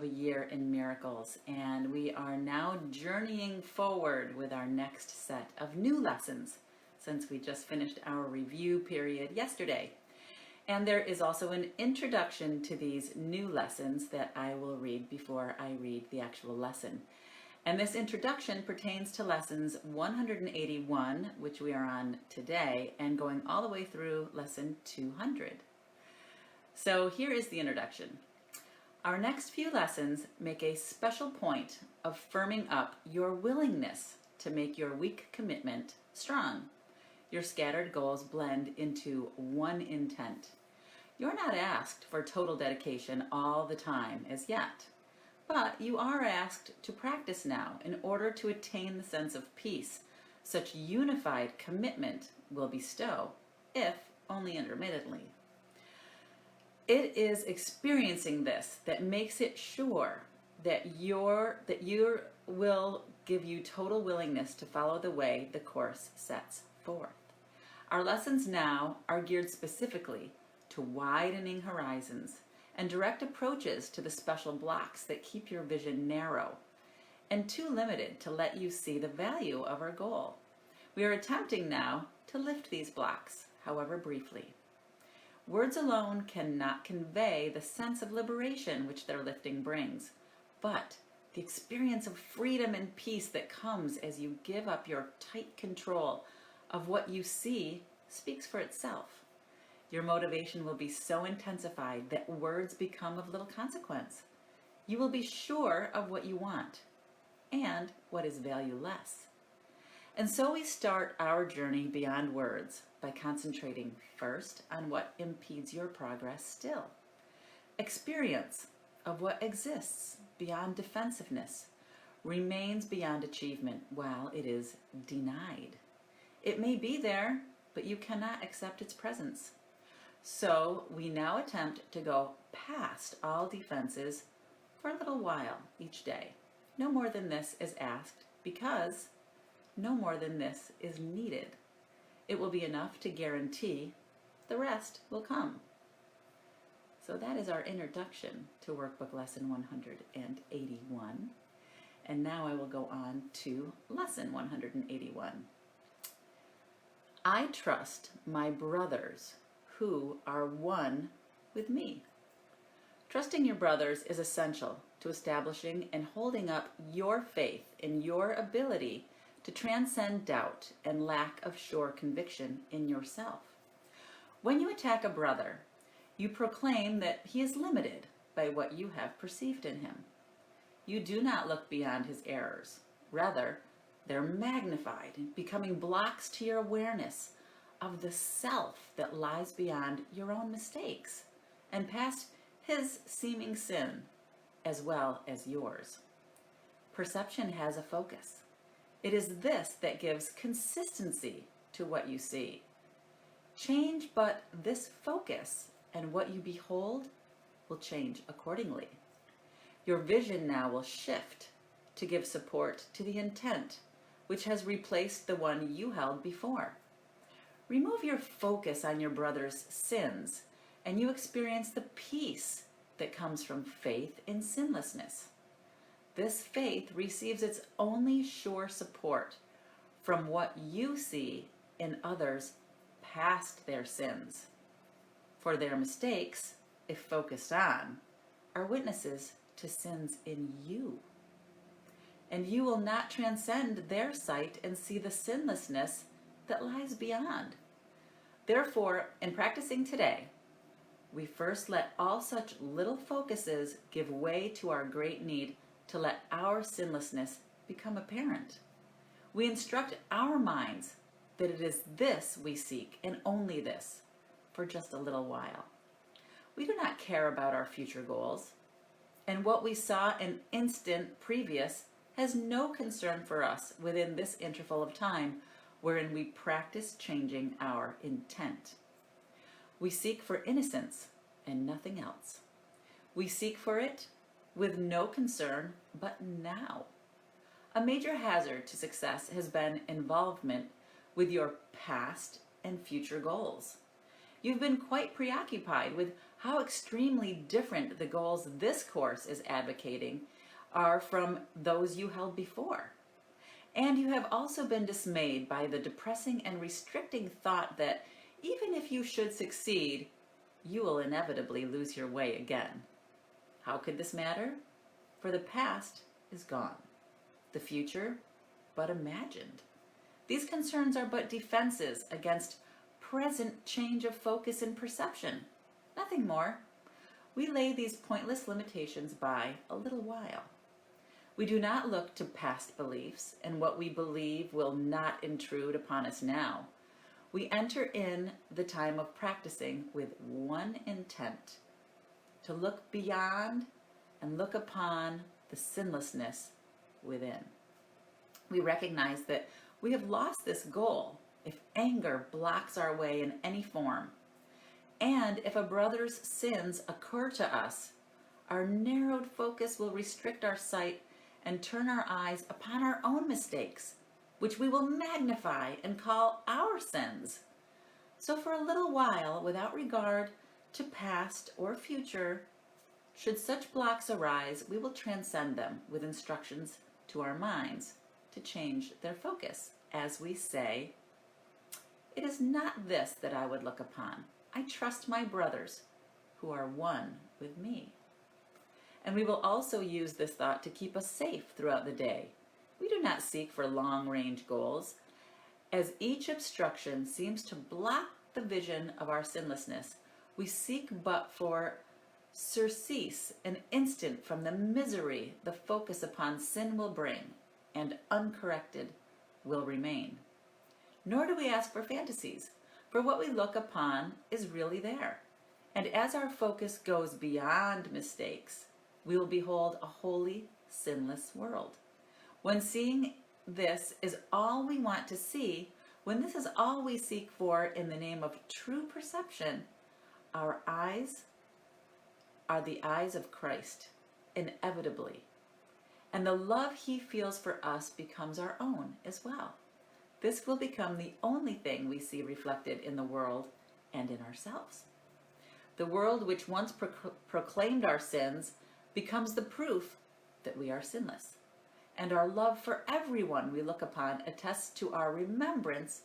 a year in miracles, and we are now journeying forward with our next set of new lessons since we just finished our review period yesterday. And there is also an introduction to these new lessons that I will read before I read the actual lesson. And this introduction pertains to lessons 181, which we are on today, and going all the way through lesson 200. So here is the introduction. Our next few lessons make a special point of firming up your willingness to make your weak commitment strong. Your scattered goals blend into one intent. You're not asked for total dedication all the time as yet, but you are asked to practice now in order to attain the sense of peace such unified commitment will bestow, if only intermittently. It is experiencing this that makes it sure that your will give you total willingness to follow the way the Course sets forth. Our lessons now are geared specifically to widening horizons and direct approaches to the special blocks that keep your vision narrow and too limited to let you see the value of our goal. We are attempting now to lift these blocks, however briefly. Words alone cannot convey the sense of liberation which their lifting brings, but the experience of freedom and peace that comes as you give up your tight control of what you see speaks for itself. Your motivation will be so intensified that words become of little consequence. You will be sure of what you want and what is valueless. And so we start our journey beyond words by concentrating first on what impedes your progress still. Experience of what exists beyond defensiveness remains beyond achievement while it is denied. It may be there, but you cannot accept its presence. So we now attempt to go past all defenses for a little while each day. No more than this is asked because no more than this is needed. It will be enough to guarantee the rest will come. So that is our introduction to Workbook Lesson 181. And now I will go on to Lesson 181. I trust my brothers who are one with me. Trusting your brothers is essential to establishing and holding up your faith in your ability to transcend doubt and lack of sure conviction in yourself. When you attack a brother, you proclaim that he is limited by what you have perceived in him. You do not look beyond his errors. Rather, they're magnified, becoming blocks to your awareness of the self that lies beyond your own mistakes and past his seeming sin as well as yours. Perception has a focus. It is this that gives consistency to what you see. Change but this focus, and what you behold will change accordingly. Your vision now will shift to give support to the intent, which has replaced the one you held before. Remove your focus on your brother's sins, and you experience the peace that comes from faith in sinlessness. This faith receives its only sure support from what you see in others past their sins. For their mistakes, if focused on, are witnesses to sins in you. And you will not transcend their sight and see the sinlessness that lies beyond. Therefore, in practicing today, we first let all such little focuses give way to our great need to let our sinlessness become apparent. We instruct our minds that it is this we seek and only this for just a little while. We do not care about our future goals, and what we saw an instant previous has no concern for us within this interval of time wherein we practice changing our intent. We seek for innocence and nothing else. We seek for it with no concern but now. A major hazard to success has been involvement with your past and future goals. You've been quite preoccupied with how extremely different the goals this course is advocating are from those you held before. And you have also been dismayed by the depressing and restricting thought that even if you should succeed, you will inevitably lose your way again. How could this matter? For the past is gone, the future but imagined. These concerns are but defenses against present change of focus and perception. Nothing more. We lay these pointless limitations by a little while. We do not look to past beliefs and what we believe will not intrude upon us now. We enter in the time of practicing with one intent, to look beyond and look upon the sinlessness within. We recognize that we have lost this goal if anger blocks our way in any form. And if a brother's sins occur to us, our narrowed focus will restrict our sight and turn our eyes upon our own mistakes, which we will magnify and call our sins. So for a little while, without regard to past or future, should such blocks arise, we will transcend them with instructions to our minds to change their focus, as we say, "It is not this that I would look upon. I trust my brothers who are one with me." And we will also use this thought to keep us safe throughout the day. We do not seek for long-range goals, as each obstruction seems to block the vision of our sinlessness. We seek but for surcease, an instant from the misery the focus upon sin will bring, and uncorrected will remain. Nor do we ask for fantasies, for what we look upon is really there. And as our focus goes beyond mistakes, we will behold a holy, sinless world. When seeing this is all we want to see, when this is all we seek for in the name of true perception, our eyes are the eyes of Christ, inevitably. And the love he feels for us becomes our own as well. This will become the only thing we see reflected in the world and in ourselves. The world which once proclaimed our sins becomes the proof that we are sinless. And our love for everyone we look upon attests to our remembrance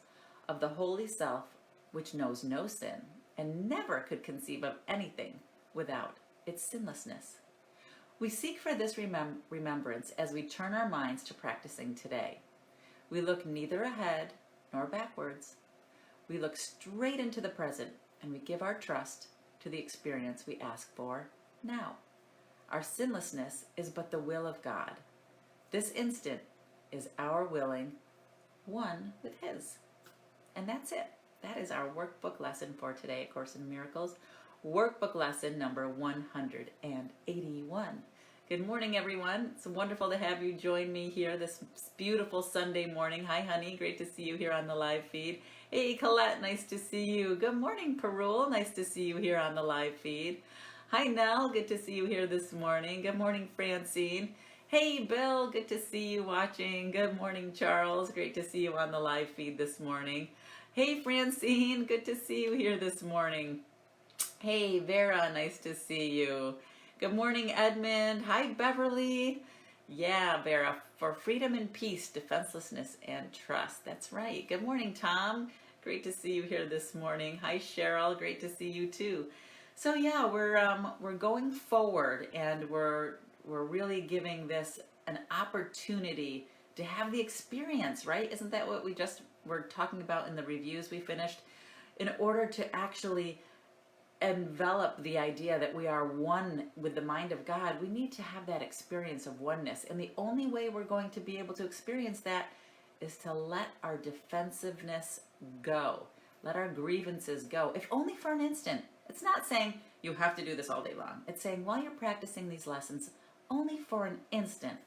of the holy self which knows no sin and never could conceive of anything without its sinlessness. We seek for this remembrance as we turn our minds to practicing today. We look neither ahead nor backwards. We look straight into the present, and we give our trust to the experience we ask for now. Our sinlessness is but the will of God. This instant is our willing one with his. And that's it. That is our workbook lesson for today at Course in Miracles. Workbook lesson number 181. Good morning, everyone. It's wonderful to have you join me here this beautiful Sunday morning. Hi, honey. Great to see you here on the live feed. Hey, Colette. Nice to see you. Good morning, Parul. Nice to see you here on the live feed. Hi, Nell. Good to see you here this morning. Good morning, Francine. Hey, Bill. Good to see you watching. Good morning, Charles. Great to see you on the live feed this morning. Hey, Francine. Good to see you here this morning. Hey, Vera. Nice to see you. Good morning, Edmund. Hi, Beverly. Yeah, Vera, for freedom and peace, defenselessness and trust. That's right. Good morning, Tom. Great to see you here this morning. Hi, Cheryl. Great to see you too. So yeah, we're going forward, and we're really giving this an opportunity to have the experience, right? Isn't that what we just were talking about in the reviews we finished? In order to actually envelop the idea that we are one with the mind of God, we need to have that experience of oneness. And the only way we're going to be able to experience that is to let our defensiveness go. Let our grievances go, if only for an instant. It's not saying you have to do this all day long. It's saying while you're practicing these lessons, only for an instant,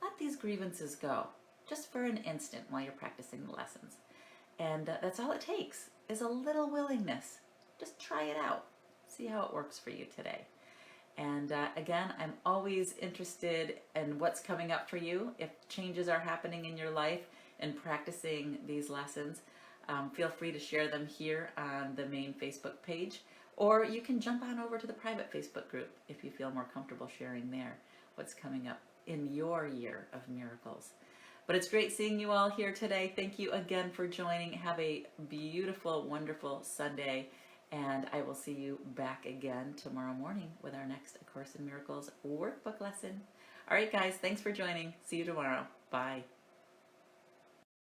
let these grievances go. Just for an instant while you're practicing the lessons. And that's all it takes, is a little willingness. Just try it out. See how it works for you today. And again, I'm always interested in what's coming up for you. If changes are happening in your life and practicing these lessons, feel free to share them here on the main Facebook page, Or you can jump on over to the private Facebook group if you feel more comfortable sharing there what's coming up in your year of miracles. But it's great seeing you all here today. Thank you again for joining. Have a beautiful, wonderful Sunday. And I will see you back again tomorrow morning with our next A Course in Miracles workbook lesson. All right, guys, thanks for joining. See you tomorrow. Bye.